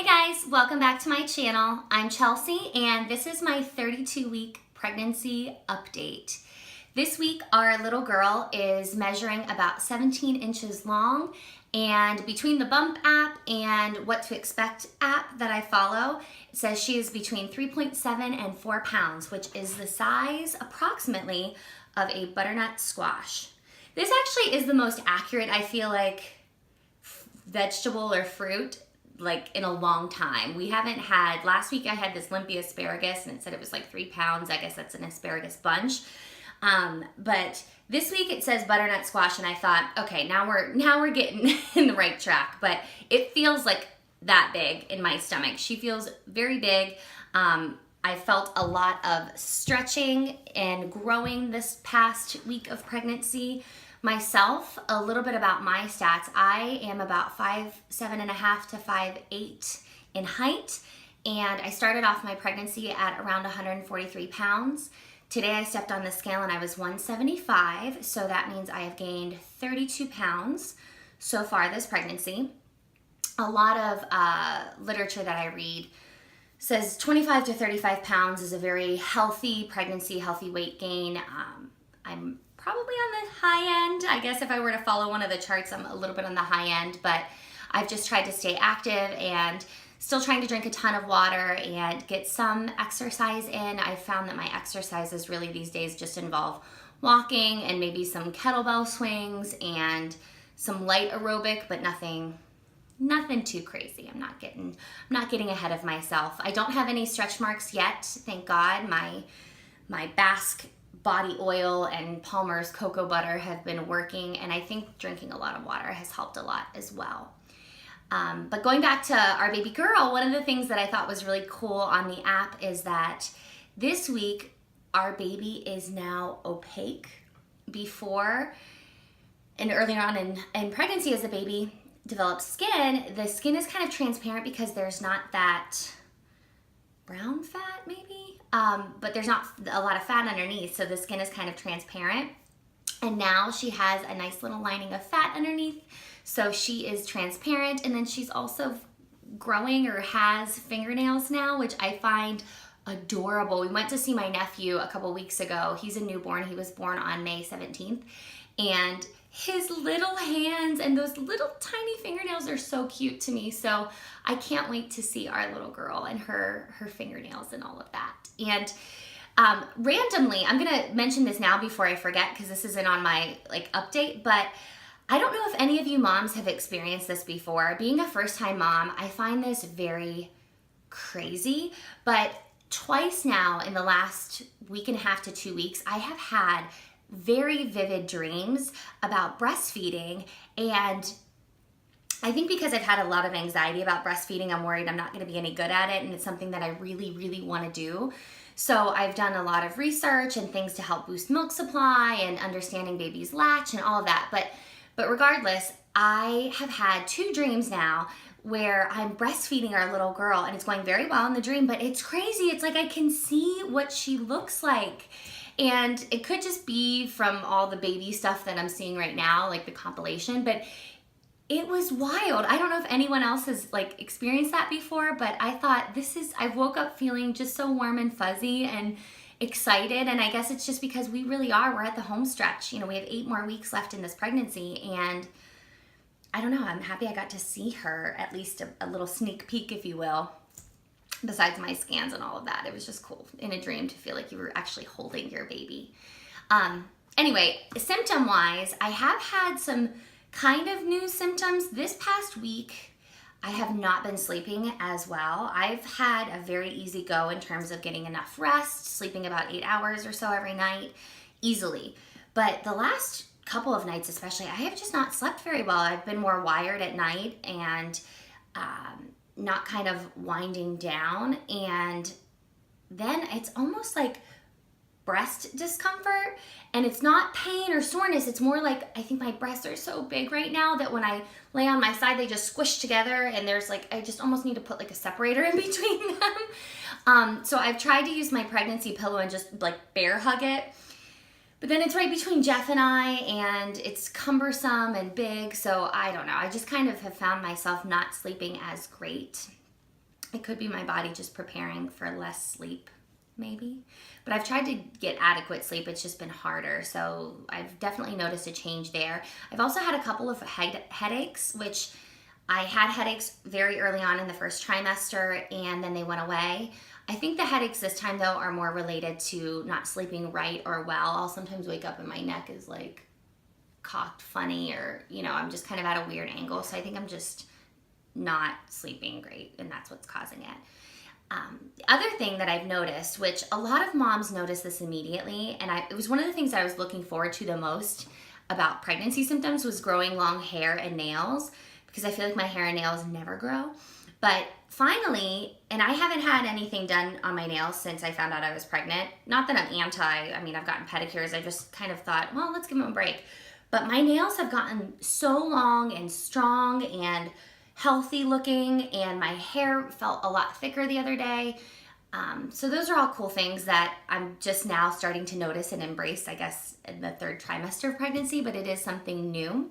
guys, welcome back to my channel. I'm Chelsea and this is my 32-week pregnancy update. This week our little girl is measuring about 17 inches long, and between the Bump app and What to Expect app that I follow, it says she is between 3.7 and 4 pounds, which is the size approximately of a butternut squash. This actually is the most accurate, I feel like, vegetable or fruit like in a long time. We haven't had, last week I had this limpy asparagus and it said it was like 3 pounds. I guess that's an asparagus bunch. But this week it says butternut squash and I thought, okay, now we're getting in the right track, but it feels like that big in my stomach. She feels very big. I felt a lot of stretching and growing this past week of pregnancy. Myself, a little bit about my stats. I am about 5'7.5" to 5'8" in height, and I started off my pregnancy at around 143 pounds. Today I stepped on the scale and I was 175, so that means I have gained 32 pounds so far this pregnancy. A lot of literature that I read says 25 to 35 pounds is a very healthy pregnancy, healthy weight gain. I'm probably on the high end. I guess if I were to follow one of the charts, I'm a little bit on the high end, but I've just tried to stay active and still trying to drink a ton of water and get some exercise in. I found that my exercises really these days just involve walking and maybe some kettlebell swings and some light aerobic, but nothing too crazy. I'm not getting ahead of myself. I don't have any stretch marks yet, thank God. My Basque body oil and Palmer's cocoa butter have been working, and I think drinking a lot of water has helped a lot as well. But going back to our baby girl, one of the things that I thought was really cool on the app is that this week our baby is now opaque. Before and earlier on in pregnancy, as the baby develops skin, the skin is kind of transparent because there's not that brown fat maybe, but there's not a lot of fat underneath, so the skin is kind of transparent. And now she has a nice little lining of fat underneath, so she is transparent. And then she's also growing or has fingernails now, which I find adorable. We went to see my nephew a couple weeks ago. He's a newborn. He was born on May 17th, and his little hands and those little tiny fingernails are so cute to me. So I can't wait to see our little girl and her fingernails and all of that. And randomly, I'm gonna mention this now before I forget because this isn't on my update, but I don't know if any of you moms have experienced this before. Being a first-time mom, I find this very crazy, but twice now in the last week and a half to 2 weeks, I have had very vivid dreams about breastfeeding. And I think because I've had a lot of anxiety about breastfeeding, I'm worried I'm not going to be any good at it, and it's something that I really, really want to do. So I've done a lot of research and things to help boost milk supply and understanding baby's latch and all of that. But regardless, I have had 2 dreams now where I'm breastfeeding our little girl, and it's going very well in the dream, but it's crazy. It's like I can see what she looks like. And it could just be from all the baby stuff that I'm seeing right now, like the compilation, but it was wild. I don't know if anyone else has experienced that before, but I thought I woke up feeling just so warm and fuzzy and excited. And I guess it's just because we're at the home stretch. You know, we have 8 more weeks left in this pregnancy, and I don't know, I'm happy I got to see her, at least a little sneak peek, if you will. Besides my scans and all of that, it was just cool in a dream to feel like you were actually holding your baby. Anyway, symptom-wise, I have had some kind of new symptoms. This past week, I have not been sleeping as well. I've had a very easy go in terms of getting enough rest, sleeping about 8 hours or so every night, easily. But the last couple of nights especially, I have just not slept very well. I've been more wired at night and not kind of winding down, and then it's almost like breast discomfort, and it's not pain or soreness. It's more like I think my breasts are so big right now that when I lay on my side, they just squish together, and there's I just almost need to put a separator in between them. So I've tried to use my pregnancy pillow and just bear hug it, but then it's right between Jeff and I, and it's cumbersome and big, so I don't know. I just kind of have found myself not sleeping as great. It could be my body just preparing for less sleep, maybe. But I've tried to get adequate sleep. It's just been harder. So I've definitely noticed a change there. I've also had a couple of headaches, which I had headaches very early on in the first trimester, and then they went away. I think the headaches this time, though, are more related to not sleeping right or well. I'll sometimes wake up and my neck is like cocked funny, or, you know, I'm just kind of at a weird angle. So I think I'm just not sleeping great, and that's what's causing it. The other thing that I've noticed, which a lot of moms notice this immediately, and it was one of the things I was looking forward to the most about pregnancy symptoms, was growing long hair and nails, because I feel like my hair and nails never grow. But finally, and I haven't had anything done on my nails since I found out I was pregnant. Not that I'm I mean, I've gotten pedicures. I just kind of thought, well, let's give them a break. But my nails have gotten so long and strong and healthy looking, and my hair felt a lot thicker the other day. So those are all cool things that I'm just now starting to notice and embrace, I guess, in the third trimester of pregnancy, but it is something new.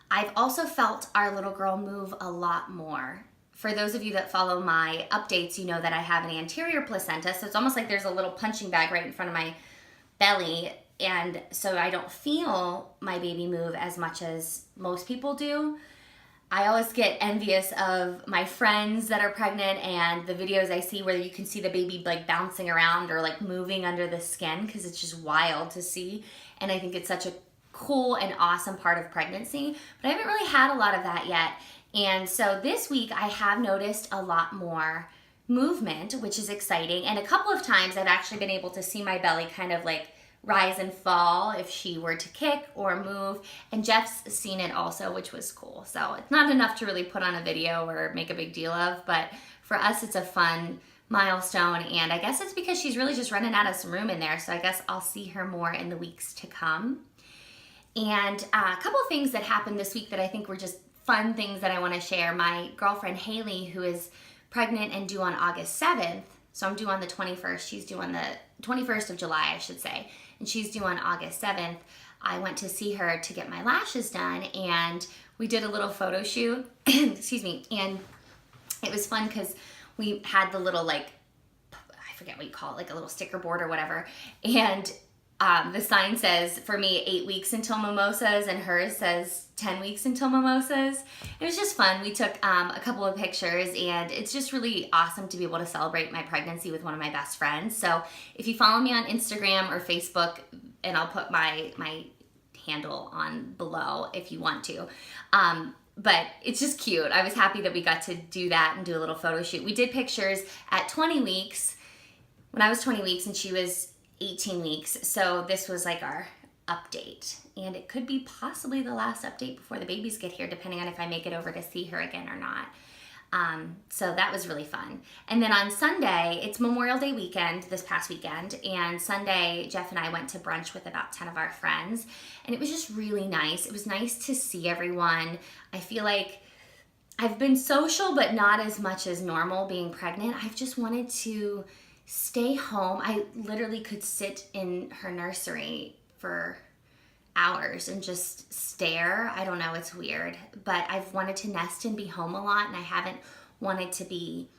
I've also felt our little girl move a lot more. For those of you that follow my updates, you know that I have an anterior placenta, so it's almost like there's a little punching bag right in front of my belly, and so I don't feel my baby move as much as most people do. I always get envious of my friends that are pregnant and the videos I see where you can see the baby like bouncing around or like moving under the skin, because it's just wild to see. And I think it's such a cool and awesome part of pregnancy, but I haven't really had a lot of that yet. And so this week I have noticed a lot more movement, which is exciting. And a couple of times I've actually been able to see my belly kind of like rise and fall if she were to kick or move, and Jeff's seen it also, which was cool. So it's not enough to really put on a video or make a big deal of, but for us it's a fun milestone, and I guess it's because she's really just running out of some room in there, so I guess I'll see her more in the weeks to come. And a couple of things that happened this week that I think were just fun things that I want to share. My girlfriend Haley, who is pregnant and due on August 7th, so I'm due on the 21st, she's due on the 21st of July, I should say, and she's due on August 7th. I went to see her to get my lashes done, and we did a little photo shoot, excuse me, and it was fun because we had the little, like, I forget what you call it, like a little sticker board or whatever, and the sign says, for me, 8 weeks until mimosas, and hers says 10 weeks until mimosas. It was just fun. We took a couple of pictures, and it's just really awesome to be able to celebrate my pregnancy with one of my best friends. So if you follow me on Instagram or Facebook, and I'll put my handle on below if you want to. But it's just cute. I was happy that we got to do that and do a little photo shoot. We did pictures at 20 weeks, when I was 20 weeks and she was 18 weeks. So this was like our update, and it could be possibly the last update before the babies get here, depending on if I make it over to see her again or not. So that was really fun. And then on Sunday, it's Memorial Day weekend, this past weekend, and Sunday, Jeff and I went to brunch with about 10 of our friends, and it was just really nice. It was nice to see everyone. I feel like I've been social, but not as much as normal being pregnant. I've just wanted to stay home. I literally could sit in her nursery for hours and just stare. I don't know, it's weird, but I've wanted to nest and be home a lot, and I haven't wanted to be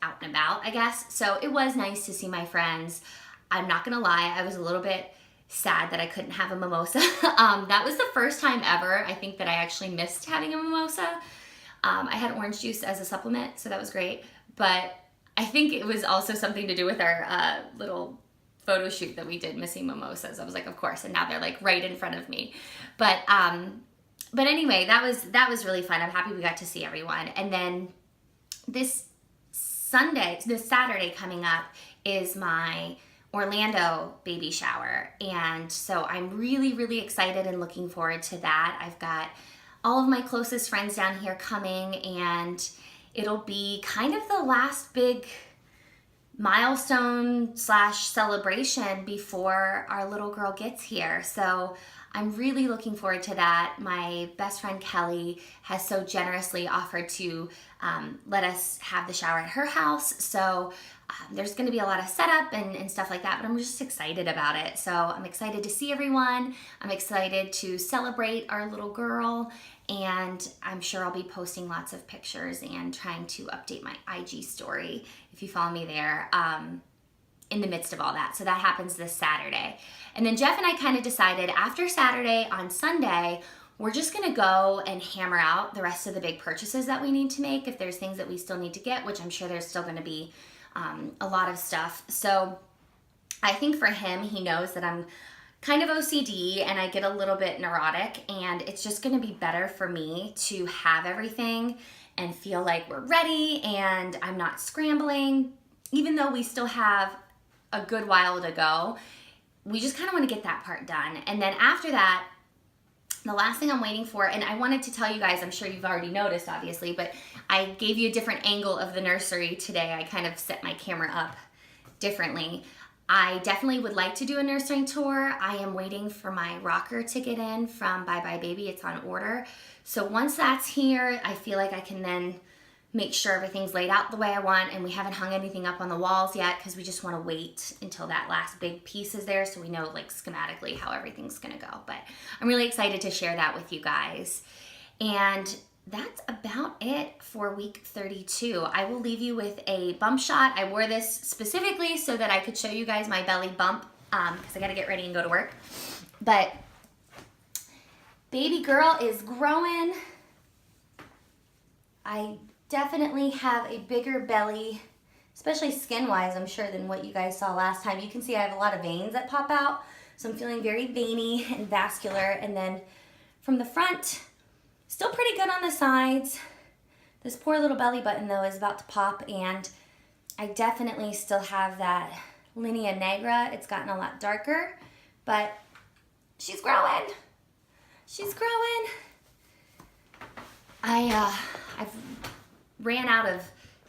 out and about, I guess. So it was nice to see my friends. I'm not gonna lie, I was a little bit sad that I couldn't have a mimosa. That was the first time ever, I think, that I actually missed having a mimosa. I had orange juice as a supplement, so that was great, but I think it was also something to do with our little photo shoot that we did, missing mimosas. I was like, of course, and now they're like right in front of me. But anyway, that was really fun. I'm happy we got to see everyone. And then this Saturday coming up is my Orlando baby shower, and so I'm really, really excited and looking forward to that. I've got all of my closest friends down here coming, and it'll be kind of the last big milestone / celebration before our little girl gets here. So I'm really looking forward to that. My best friend Kelly has so generously offered to let us have the shower at her house. So there's going to be a lot of setup and stuff like that, but I'm just excited about it. So I'm excited to see everyone. I'm excited to celebrate our little girl, and I'm sure I'll be posting lots of pictures and trying to update my IG story if you follow me there in the midst of all that. So that happens this Saturday. And then Jeff and I kind of decided after Saturday, on Sunday, we're just gonna go and hammer out the rest of the big purchases that we need to make. If there's things that we still need to get, which I'm sure there's still gonna be a lot of stuff. So I think for him, he knows that I'm kind of OCD and I get a little bit neurotic, and it's just gonna be better for me to have everything and feel like we're ready and I'm not scrambling. Even though we still have a good while to go, we just kind of want to get that part done. And then after that, the last thing I'm waiting for, and I wanted to tell you guys, I'm sure you've already noticed obviously, but I gave you a different angle of the nursery today. I kind of set my camera up differently. I definitely would like to do a nursery tour. I am waiting for my rocker to get in from Bye Bye Baby. It's on order. So once that's here, I feel like I can then make sure everything's laid out the way I want, and we haven't hung anything up on the walls yet because we just want to wait until that last big piece is there so we know like schematically how everything's gonna go. But I'm really excited to share that with you guys. And that's about it for week 32. I will leave you with a bump shot. I wore this specifically so that I could show you guys my belly bump because I gotta get ready and go to work. But baby girl is growing. I definitely have a bigger belly, especially skin-wise, I'm sure, than what you guys saw last time. You can see I have a lot of veins that pop out, so I'm feeling very veiny and vascular. And then from the front, still pretty good on the sides. This poor little belly button, though, is about to pop, and I definitely still have that linea negra. It's gotten a lot darker, but she's growing. She's growing. I've ran out of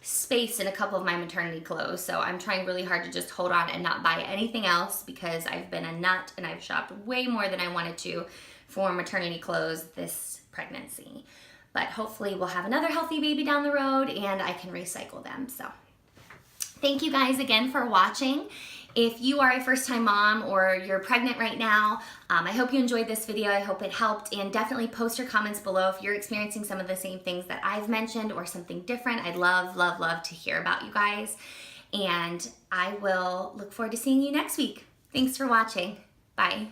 space in a couple of my maternity clothes, so I'm trying really hard to just hold on and not buy anything else because I've been a nut and I've shopped way more than I wanted to for maternity clothes this pregnancy. But hopefully we'll have another healthy baby down the road and I can recycle them. So thank you guys again for watching. If you are a first-time mom or you're pregnant right now, I hope you enjoyed this video. I hope it helped, and definitely post your comments below if you're experiencing some of the same things that I've mentioned or something different. I'd love, love, love to hear about you guys, and I will look forward to seeing you next week. Thanks for watching. Bye.